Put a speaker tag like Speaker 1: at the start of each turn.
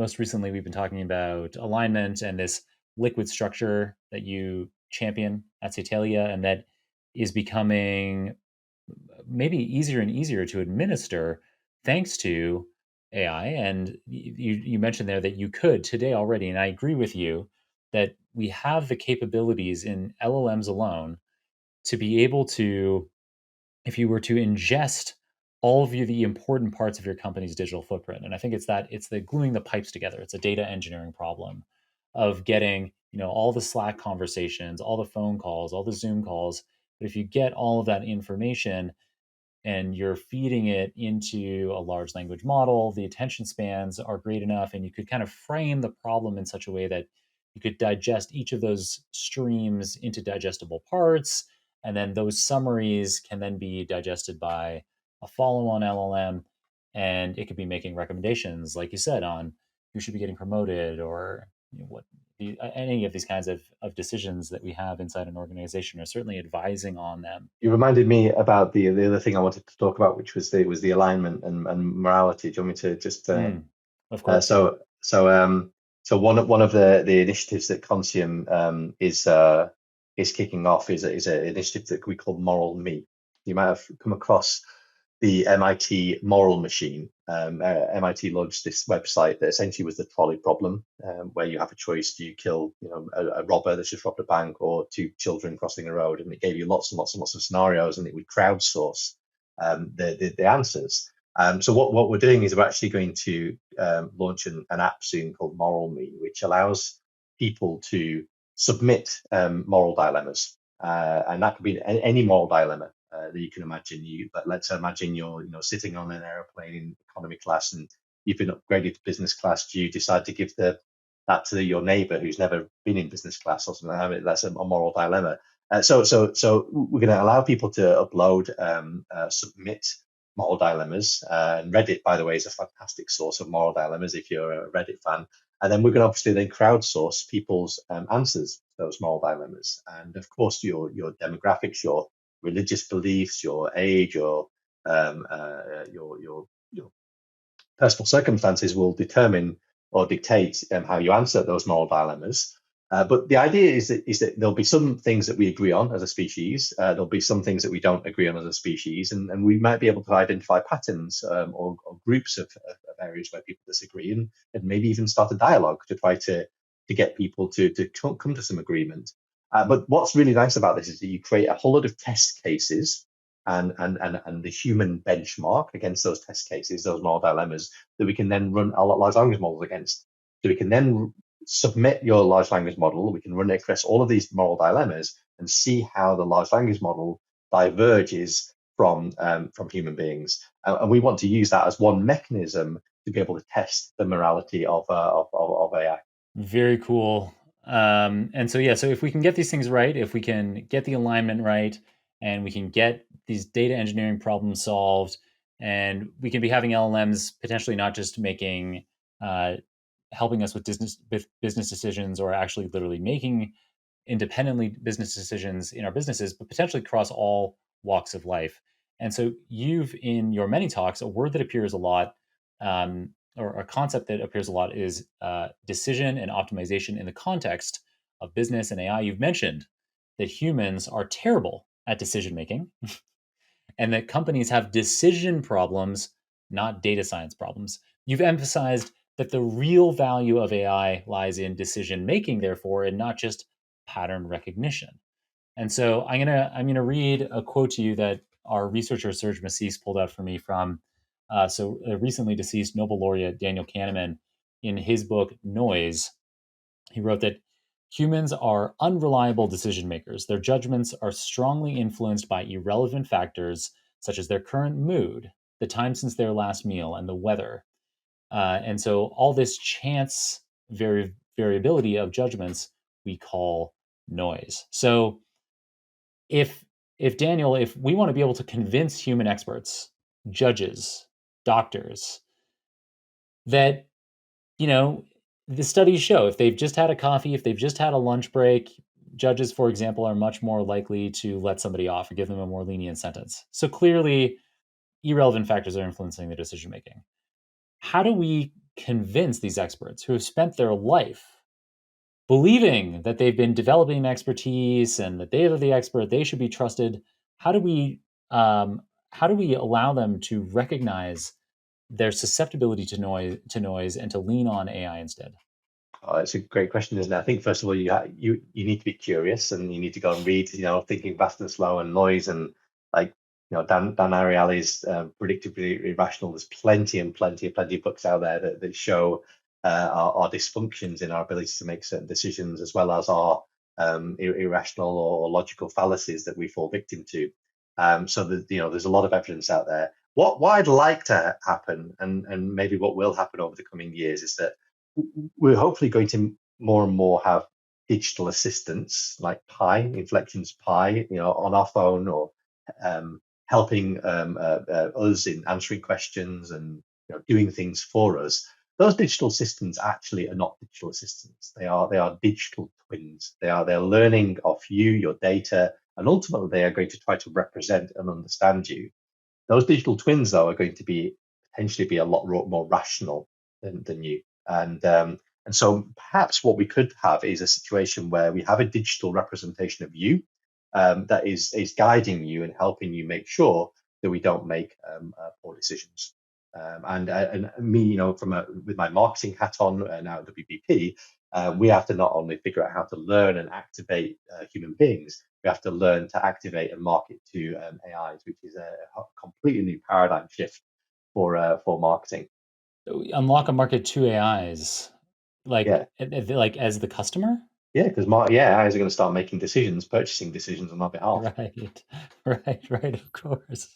Speaker 1: most recently, we've been talking about alignment and this liquid structure that you champion at Satalia, and that is becoming maybe easier and easier to administer thanks to AI. And you mentioned there that you could today already, and I agree with you that we have the capabilities in LLMs alone to be able to, if you were to ingest all of the important parts of your company's digital footprint. And I think it's the gluing the pipes together. It's a data engineering problem of getting, all the Slack conversations, all the phone calls, all the Zoom calls. But if you get all of that information and you're feeding it into a large language model, the attention spans are great enough, and you could kind of frame the problem in such a way that you could digest each of those streams into digestible parts, and then those summaries can then be digested by a follow-on LLM, and it could be making recommendations, like you said, on who should be getting promoted, or what any of these kinds of decisions that we have inside an organization, are certainly advising on them.
Speaker 2: You reminded me about the other thing I wanted to talk about, which was the alignment and morality. Do you want me to just
Speaker 1: Of course, yeah.
Speaker 2: So one of the initiatives that Consium is kicking off is an initiative that we call Moral Me. You might have come across the MIT Moral Machine. MIT launched this website that essentially was the trolley problem, where you have a choice: do you kill, a robber that's just robbed a bank, or two children crossing a road? And it gave you lots and lots and lots of scenarios, and it would crowdsource the answers. So what we're doing is we're actually going to launch an app soon called Moral Me, which allows people to submit moral dilemmas, and that could be any moral dilemma that you can imagine. Let's imagine you're sitting on an airplane in economy class, and you've been upgraded to business class. Do you decide to give that to your neighbor who's never been in business class or something? I mean, that's a moral dilemma. So we're going to allow people to upload, submit moral dilemmas. And Reddit, by the way, is a fantastic source of moral dilemmas if you're a Reddit fan. And then we're going to obviously then crowdsource people's answers to those moral dilemmas. And of course, your demographics, your religious beliefs, your age, your personal circumstances will determine or dictate how you answer those moral dilemmas. But the idea is that there'll be some things that we agree on as a species. There'll be some things that we don't agree on as a species, and we might be able to identify patterns or groups of areas where people disagree, and maybe even start a dialogue to try to get people to come to some agreement. But what's really nice about this is that you create a whole lot of test cases and the human benchmark against those test cases, those moral dilemmas, that we can then run our large language models against. So we can then submit your large language model, we can run it across all of these moral dilemmas and see how the large language model diverges from human beings. And we want to use that as one mechanism to be able to test the morality of AI.
Speaker 1: Very cool. And so, yeah, so if we can get these things right, if we can get the alignment right, and we can get these data engineering problems solved, and we can be having LLMs potentially not just making, helping us with business decisions, or actually literally making independently business decisions in our businesses, but potentially across all walks of life. And so, in your many talks, a word that appears a lot, or a concept that appears a lot, is decision and optimization in the context of business and AI. You've mentioned that humans are terrible at decision making, and that companies have decision problems, not data science problems. You've emphasized that the real value of AI lies in decision making, therefore, and not just pattern recognition. And so I'm gonna read a quote to you that our researcher Serge Massis pulled out for me from a recently deceased Nobel laureate Daniel Kahneman. In his book Noise, he wrote that humans are unreliable decision makers. Their judgments are strongly influenced by irrelevant factors such as their current mood, the time since their last meal, and the weather. And so all this chance variability of judgments we call noise. So if Daniel, if we want to be able to convince human experts, judges, doctors, that, the studies show if they've just had a coffee, if they've just had a lunch break, judges, for example, are much more likely to let somebody off or give them a more lenient sentence. So clearly, irrelevant factors are influencing their decision making. How do we convince these experts who have spent their life believing that they've been developing expertise and that they are the expert, they should be trusted. How do we um, how do we allow them to recognize their susceptibility to noise and to lean on AI instead?
Speaker 2: Oh, it's a great question, isn't it? I think first of all, you need to be curious and you need to go and read, thinking fast and slow and noise and like Dan Ariely's Predictably Irrational. There's plenty and plenty of books out there that show our dysfunctions in our ability to make certain decisions, as well as our irrational or logical fallacies that we fall victim to. So that there's a lot of evidence out there. What I'd like to happen, and maybe what will happen over the coming years, is that we're hopefully going to more and more have digital assistants like Pi, Inflection's Pi, on our phone, or helping us in answering questions and doing things for us. Those digital assistants actually are not digital assistants. They are digital twins. They're learning off you, your data, and ultimately they are going to try to represent and understand you. Those digital twins, though, are going to be potentially be a lot more rational than you. And so perhaps what we could have is a situation where we have a digital representation of you that is guiding you and helping you make sure that we don't make poor decisions. And me, with my marketing hat on now at WPP, we have to not only figure out how to learn and activate human beings, we have to learn to activate and market to AIs, which is a completely new paradigm shift for marketing.
Speaker 1: Unlock a market to AIs,
Speaker 2: Yeah,
Speaker 1: like as the customer.
Speaker 2: yeah, because AIs are going to start making decisions, purchasing decisions on our behalf.
Speaker 1: Right, right, right. Of course.